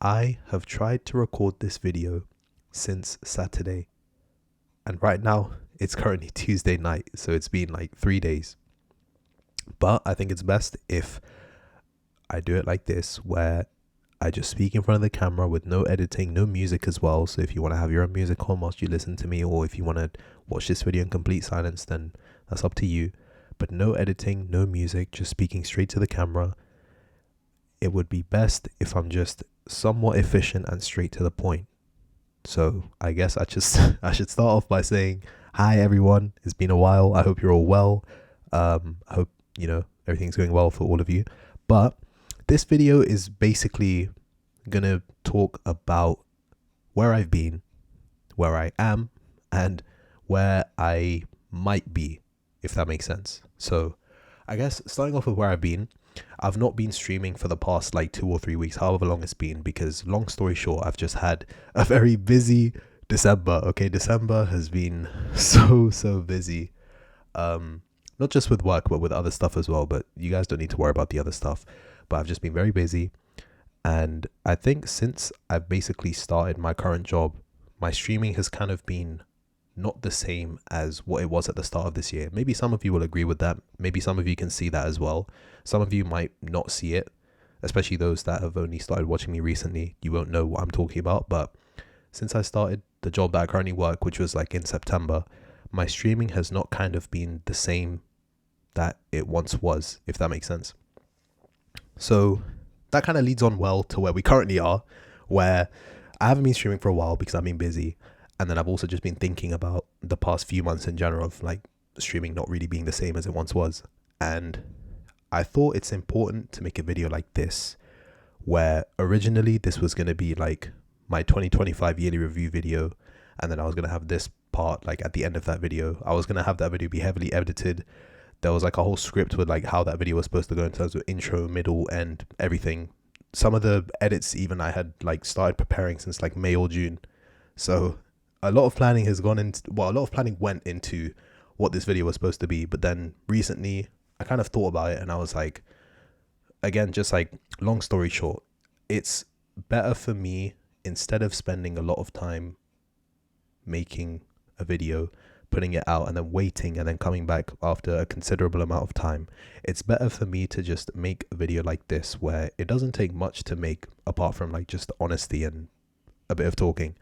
I have tried to record this video since Saturday, and right now it's currently Tuesday night, so it's been like 3 days. But I think it's best if I do it like this, where I just speak in front of the camera with no editing, no music as well. So if you want to have your own music on whilst you listen to me, or if you want to watch this video in complete silence, then that's up to you. But no editing, no music, just speaking straight to the camera. It would be best if I'm just somewhat efficient and straight to the point. So I guess I should start off by saying hi everyone. It's been a while. I hope you're all well. I hope everything's going well for all of you. But this video is basically gonna talk about where I've been, where I am, and where I might be, if that makes sense. So I guess starting off with where I've been, I've not been streaming for the past like 2 or 3 weeks, however long it's been, because long story short, I've just had a very busy December. Okay, December has been so busy. Not just with work, but with other stuff as well. But you guys don't need to worry about the other stuff. But I've just been very busy. And I think since I've basically started my current job, my streaming has kind of been not the same as what it was at the start of this year. Maybe some of you will agree with that. Maybe some of you can see that as well. Some of you might not see it, especially those that have only started watching me recently. You won't know what I'm talking about. But since I started the job that I currently work, which was like in September, my streaming has not kind of been the same that it once was, if that makes sense. So that kind of leads on well to where we currently are, where I haven't been streaming for a while because I've been busy. And then I've also just been thinking about the past few months in general of like streaming not really being the same as it once was. And I thought it's important to make a video like this, where originally this was going to be like my 2025 yearly review video. And then I was going to have this part like at the end of that video. I was going to have that video be heavily edited. There was like a whole script with like how that video was supposed to go in terms of intro, middle, and everything. Some of the edits even I had like started preparing since like May or June. So a lot of planning has gone into, well, a lot of planning went into what this video was supposed to be. But then recently I kind of thought about it and I was like, again, just like long story short, it's better for me, instead of spending a lot of time making a video, putting it out and then waiting and then coming back after a considerable amount of time, it's better for me to just make a video like this, where it doesn't take much to make apart from like just honesty and a bit of talking.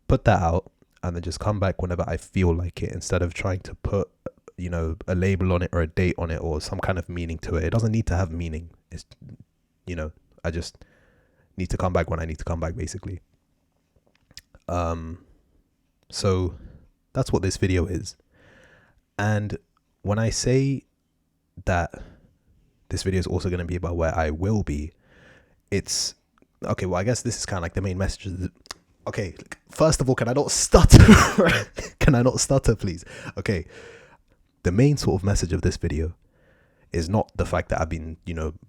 Put that out and then just come back whenever I feel like it, instead of trying to put a label on it or a date on it or some kind of meaning to it. It doesn't need to have meaning. It's I just need to come back when I need to come back, basically. So that's what this video is. And when I say that this video is also going to be about where I will be, it's okay. Well, I guess this is kind of like the main message. Okay, first of all, can I not stutter? Can I not stutter, please? Okay, the main sort of message of this video is not the fact that I've been,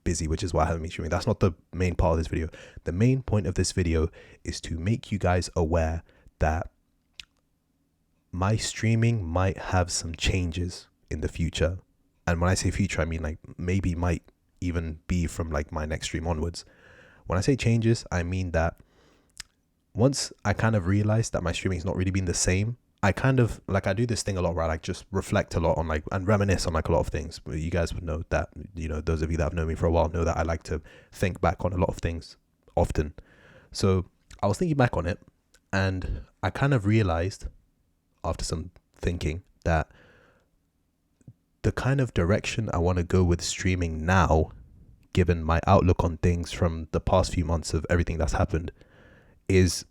busy, which is why I haven't been streaming. That's not the main part of this video. The main point of this video is to make you guys aware that my streaming might have some changes in the future. And when I say future, I mean like maybe might even be from like my next stream onwards. When I say changes, I mean that once I kind of realized that my streaming is not really been the same, I kind of like, I do this thing a lot where I like just reflect a lot on like and reminisce on like a lot of things. You guys would know that, those of you that have known me for a while know that I like to think back on a lot of things often. So I was thinking back on it and I kind of realized after some thinking that the kind of direction I want to go with streaming now, given my outlook on things from the past few months of everything that's happened, is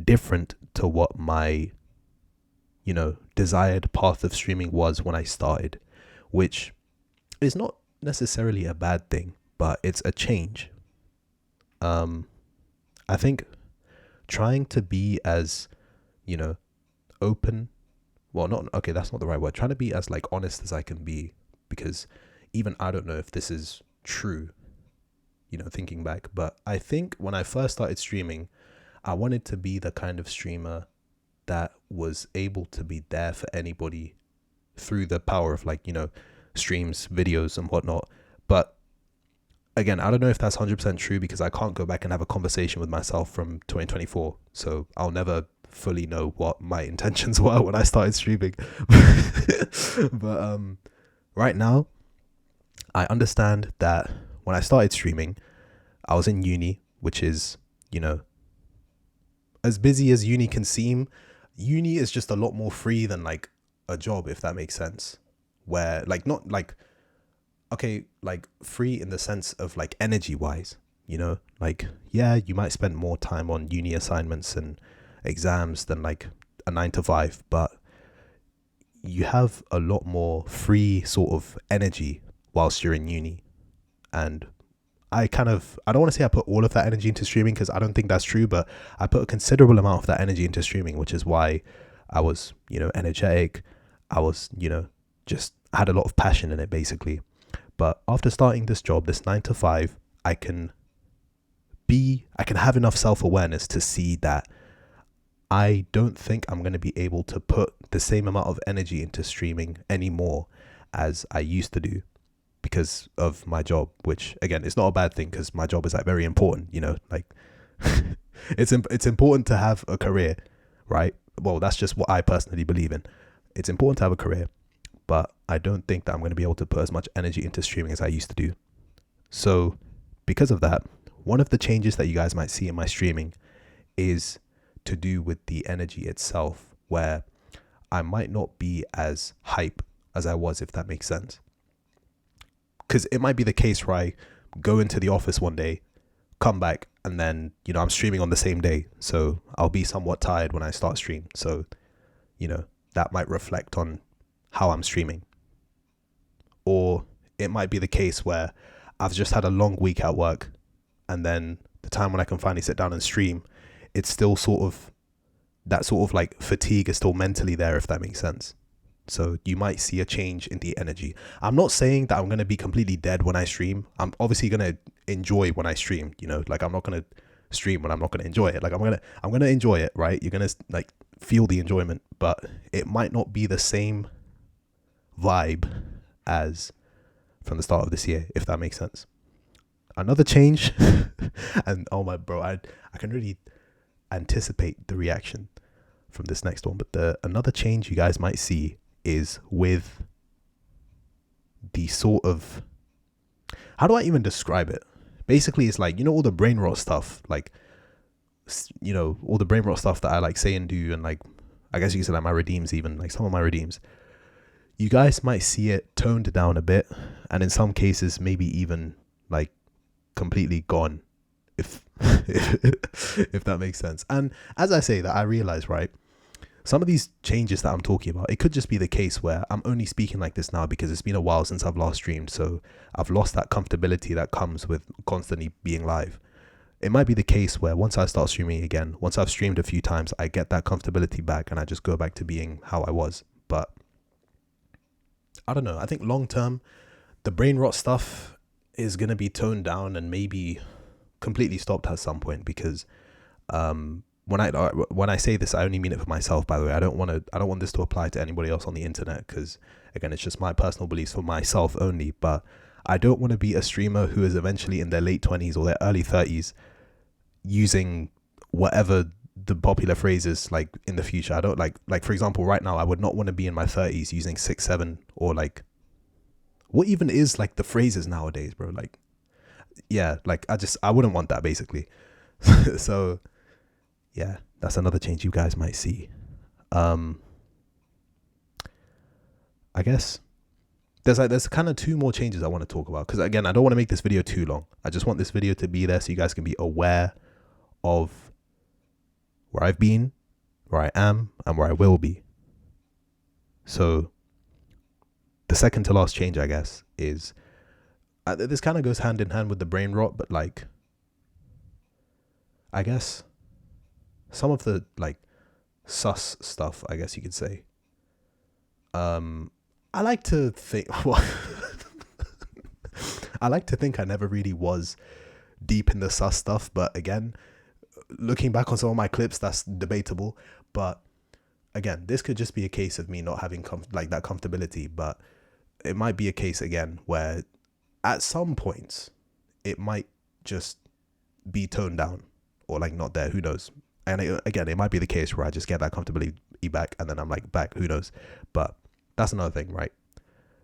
different to what my desired path of streaming was when I started, which is not necessarily a bad thing, but it's a change. I think trying to be as open, well, not okay, that's not the right word, trying to be as like honest as I can be, because even I don't know if this is true, thinking back, but I think when I first started streaming, I wanted to be the kind of streamer that was able to be there for anybody through the power of like, streams, videos and whatnot. But again, I don't know if that's 100% true because I can't go back and have a conversation with myself from 2024. So I'll never fully know what my intentions were when I started streaming. But right now, I understand that when I started streaming, I was in uni, which is, you know, as busy as uni can seem. Uni is just a lot more free than like a job, if that makes sense. Where like not like okay, like free in the sense of like energy wise, you know, like yeah, you might spend more time on uni assignments and exams than like a 9 to 5, but you have a lot more free sort of energy whilst you're in uni. And I don't want to say I put all of that energy into streaming because I don't think that's true, but I put a considerable amount of that energy into streaming, which is why I was, you know, energetic. I was, you know, just had a lot of passion in it basically. But after starting this job, this 9 to 5, I can have enough self-awareness to see that I don't think I'm going to be able to put the same amount of energy into streaming anymore as I used to do because of my job, which again, it's not a bad thing because my job is like very important, you know, like it's important to have a career, right? Well, that's just what I personally believe in. It's important to have a career, but I don't think that I'm going to be able to put as much energy into streaming as I used to do. So because of that, one of the changes that you guys might see in my streaming is to do with the energy itself, where I might not be as hype as I was, if that makes sense. Because it might be the case where I go into the office one day, come back, and then, you know, I'm streaming on the same day. So I'll be somewhat tired when I start stream. So, you know, that might reflect on how I'm streaming. Or it might be the case where I've just had a long week at work, and then the time when I can finally sit down and stream, it's still sort of, that sort of like fatigue is still mentally there, if that makes sense. So you might see a change in the energy. I'm not saying that I'm going to be completely dead when I stream. I'm obviously going to enjoy when I stream, you know, like I'm not going to stream when I'm not going to enjoy it. Like I'm going to enjoy it, right? You're going to like feel the enjoyment, but it might not be the same vibe as from the start of this year, if that makes sense. Another change, and oh my bro, I can really anticipate the reaction from this next one, but another change you guys might see is with the sort of, how do I even describe it? Basically, it's like, you know, all the brain rot stuff, like, you know, all the brain rot stuff that I like say and do, and like, I guess you could say like my redeems, even like some of my redeems. You guys might see it toned down a bit, and in some cases, maybe even like completely gone, if if that makes sense. And as I say that, I realize, right, some of these changes that I'm talking about, it could just be the case where I'm only speaking like this now because it's been a while since I've last streamed, so I've lost that comfortability that comes with constantly being live. It might be the case where once I start streaming again, once I've streamed a few times, I get that comfortability back and I just go back to being how I was. But I don't know. I think long term, the brain rot stuff is going to be toned down and maybe completely stopped at some point, because when I say this, I only mean it for myself, by the way. I don't want this to apply to anybody else on the internet, because again, it's just my personal beliefs for myself only. But I don't want to be a streamer who is eventually in their late 20s or their early 30s using whatever the popular phrases like in the future. I don't like for example, right now I would not want to be in my 30s using 6-7, or like what even is like the phrases nowadays, bro. Like, yeah, like I wouldn't want that basically. So yeah, that's another change you guys might see. I guess there's kind of two more changes I want to talk about, because again, I don't want to make this video too long. I just want this video to be there so you guys can be aware of where I've been, where I am, and where I will be. So the second to last change, I guess, is this kind of goes hand in hand with the brain rot, but like, I guess some of the like sus stuff, I guess you could say. I like to think, well, I like to think I never really was deep in the sus stuff, but again, looking back on some of my clips, that's debatable. But again, this could just be a case of me not having like that comfortability, but it might be a case again where at some points it might just be toned down or like not there. Who knows? And again, it might be the case where I just get that comfortably back and then I'm like back. Who knows? But that's another thing, right?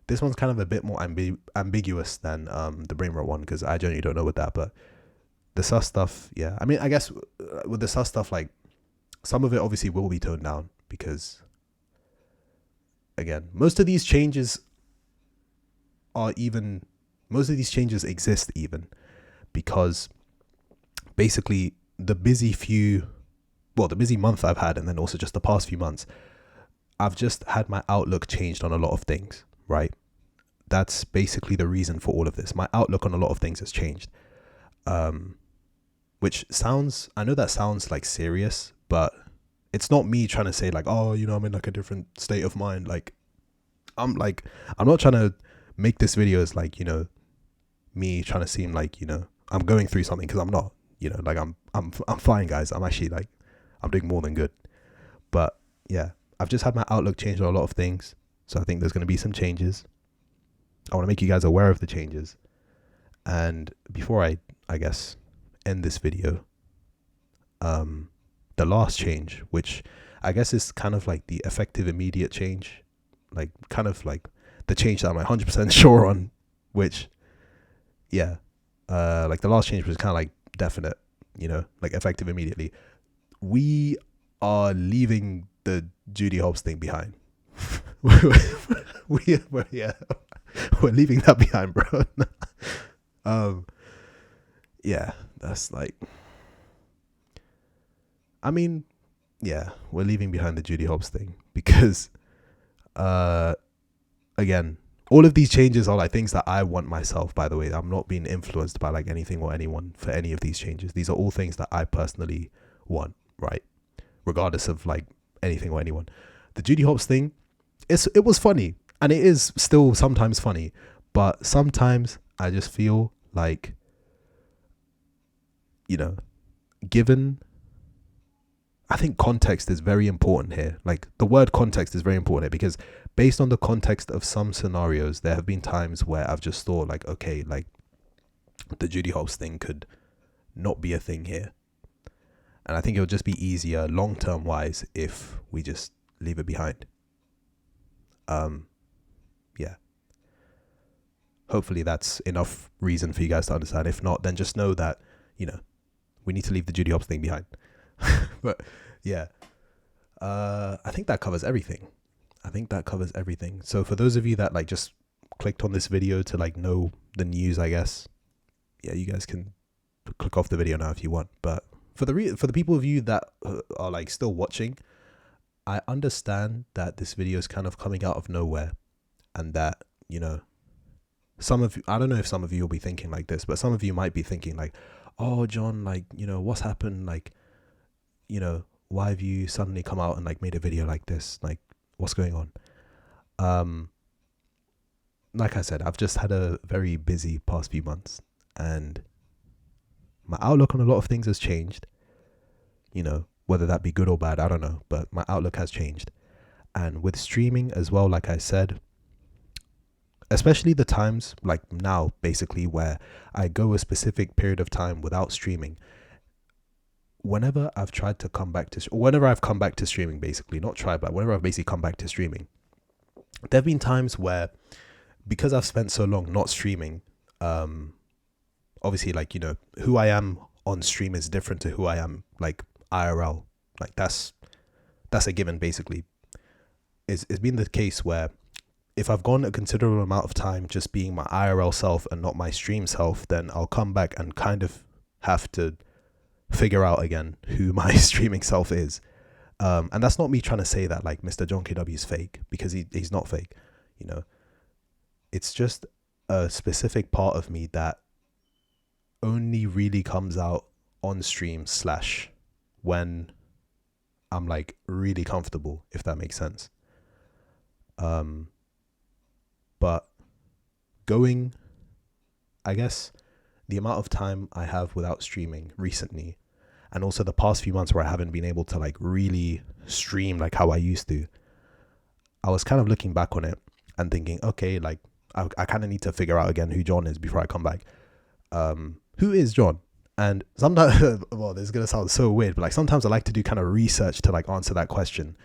This one's kind of a bit more ambiguous than the brain rot one, because I genuinely don't know with that. But the sus stuff, yeah. I mean, I guess with the sus stuff, like some of it obviously will be toned down because, again, most of these changes exist even because basically the busy month I've had, and then also just the past few months, I've just had my outlook changed on a lot of things, right? That's basically the reason for all of this. My outlook on a lot of things has changed. Which sounds, I know that sounds like serious, but it's not me trying to say like, oh, you know, I'm in like a different state of mind. I'm not trying to make this video as like, you know, me trying to seem like, you know, I'm going through something, because I'm not, you know, like I'm fine, guys. I'm actually like, I'm doing more than good. But yeah, I've just had my outlook change on a lot of things. So I think there's going to be some changes. I want to make you guys aware of the changes. And before I guess, end this video, the last change, which I guess is kind of like the effective immediate change, like kind of like the change that I'm 100% sure on, which, yeah, like the last change was kind of like definite, you know, like effective immediately. We are leaving the Judy Hobbs thing behind. we're leaving that behind, bro. Yeah, that's like, I mean, yeah, we're leaving behind the Judy Hobbs thing because, again, all of these changes are like things that I want myself, by the way. I'm not being influenced by like anything or anyone for any of these changes. These are all things that I personally want, right? Regardless of like anything or anyone. The Judy Hobbs thing, it was funny, and it is still sometimes funny, but sometimes I just feel like, you know, I think context is very important here. Like the word context is very important here, because based on the context of some scenarios, there have been times where I've just thought like, okay, like the Judy Hobbs thing could not be a thing here. And I think it would just be easier long-term wise if we just leave it behind. Yeah. Hopefully that's enough reason for you guys to understand. If not, then just know that, you know, we need to leave the Judy Hobbs thing behind. But yeah, I think that covers everything. So for those of you that like just clicked on this video to like know the news, I guess, yeah, you guys can click off the video now if you want. But for the people of you that are like still watching, I understand that this video is kind of coming out of nowhere, and that, you know, I don't know if some of you will be thinking like this, but some of you might be thinking like, oh, John, like, you know, what's happened? Like, you know, why have you suddenly come out and like made a video like this? Like, what's going on? Like I said, I've just had a very busy past few months, and my outlook on a lot of things has changed. You know, whether that be good or bad, I don't know, but my outlook has changed. And with streaming as well, like I said, especially the times like now, basically, where I go a specific period of time without streaming, whenever I've come back to streaming, basically, not try, but whenever I've basically come back to streaming, there have been times where, because I've spent so long not streaming, obviously, like, you know, who I am on stream is different to who I am like IRL. Like that's a given, basically. It's been the case where if I've gone a considerable amount of time just being my IRL self and not my stream self, then I'll come back and kind of have to figure out again who my streaming self is. And that's not me trying to say that like Mr. John KW is fake, because he's not fake, you know. It's just a specific part of me that only really comes out on stream / when I'm like really comfortable, if that makes sense. But I guess the amount of time I have without streaming recently, and also the past few months where I haven't been able to like really stream like how I used to, I was kind of looking back on it and thinking, okay, like I kind of need to figure out again who John is before I come back. who is John? And sometimes, well, this is gonna sound so weird, but like sometimes I like to do kind of research to like answer that question.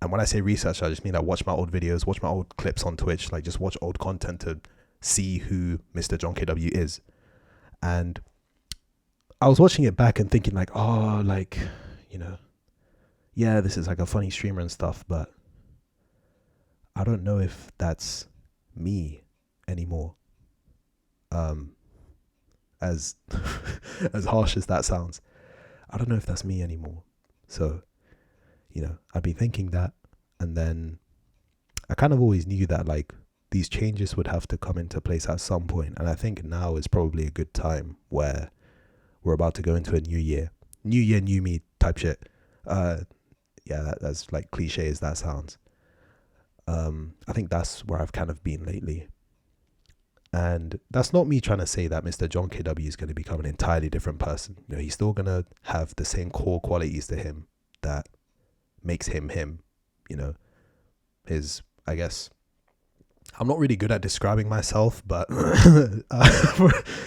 And when I say research, I just mean I watch my old videos, watch my old clips on Twitch, like just watch old content to see who Mr. John KW is. And I was watching it back and thinking like, oh, like, you know, yeah, this is like a funny streamer and stuff, but I don't know if that's me anymore. As as harsh as that sounds, I don't know if that's me anymore. So, you know, I'd be thinking that, and then I kind of always knew that like these changes would have to come into place at some point, and I think now is probably a good time where we're about to go into a new year, new me type shit. Yeah, that's like cliche as that sounds. I think that's where I've kind of been lately. And that's not me trying to say that Mr. John KW is going to become an entirely different person. You know, he's still going to have the same core qualities to him that makes him him. You know, his, I guess, I'm not really good at describing myself, but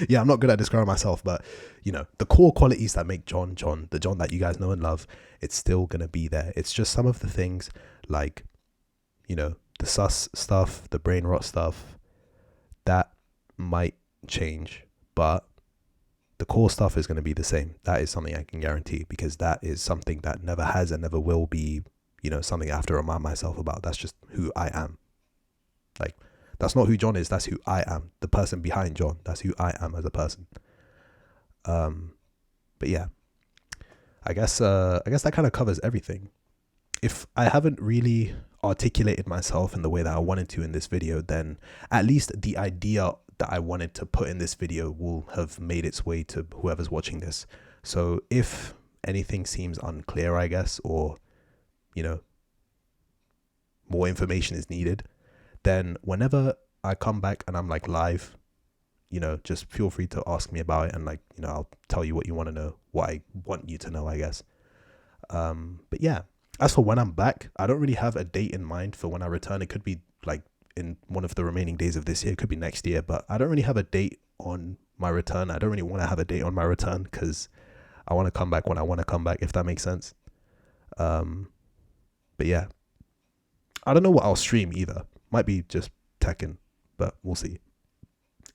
yeah, I'm not good at describing myself, but you know, the core qualities that make John, the John that you guys know and love, it's still going to be there. It's just some of the things like, you know, the sus stuff, the brain rot stuff, that might change, but the core stuff is going to be the same. That is something I can guarantee, because that is something that never has and never will be, you know, something I have to remind myself about. That's just who I am. Like, that's not who John is, that's who I am. The person behind John, that's who I am as a person. But yeah, I guess that kind of covers everything. If I haven't really articulated myself in the way that I wanted to in this video, then at least the idea that I wanted to put in this video will have made its way to whoever's watching this. So if anything seems unclear, I guess, or, you know, more information is needed, then whenever I come back and I'm like live, you know, just feel free to ask me about it, and like, you know, I'll tell you what you want to know, what I want you to know, I guess. But yeah, as for when I'm back, I don't really have a date in mind for when I return. It could be like in one of the remaining days of this year, it could be next year, but I don't really have a date on my return. I don't really want to have a date on my return, because I want to come back when I want to come back, if that makes sense. But yeah, I don't know what I'll stream either. Might be just Tekken, but we'll see.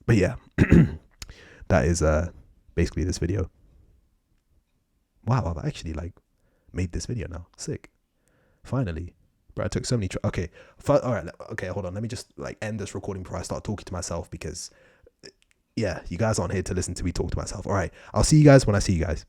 But yeah, that is basically this video. Wow, I've actually like made this video now. Sick. Finally. But I took so many okay. All right. Okay, hold on. Let me just like end this recording before I start talking to myself, because yeah, you guys aren't here to listen to me talk to myself. All right. I'll see you guys when I see you guys.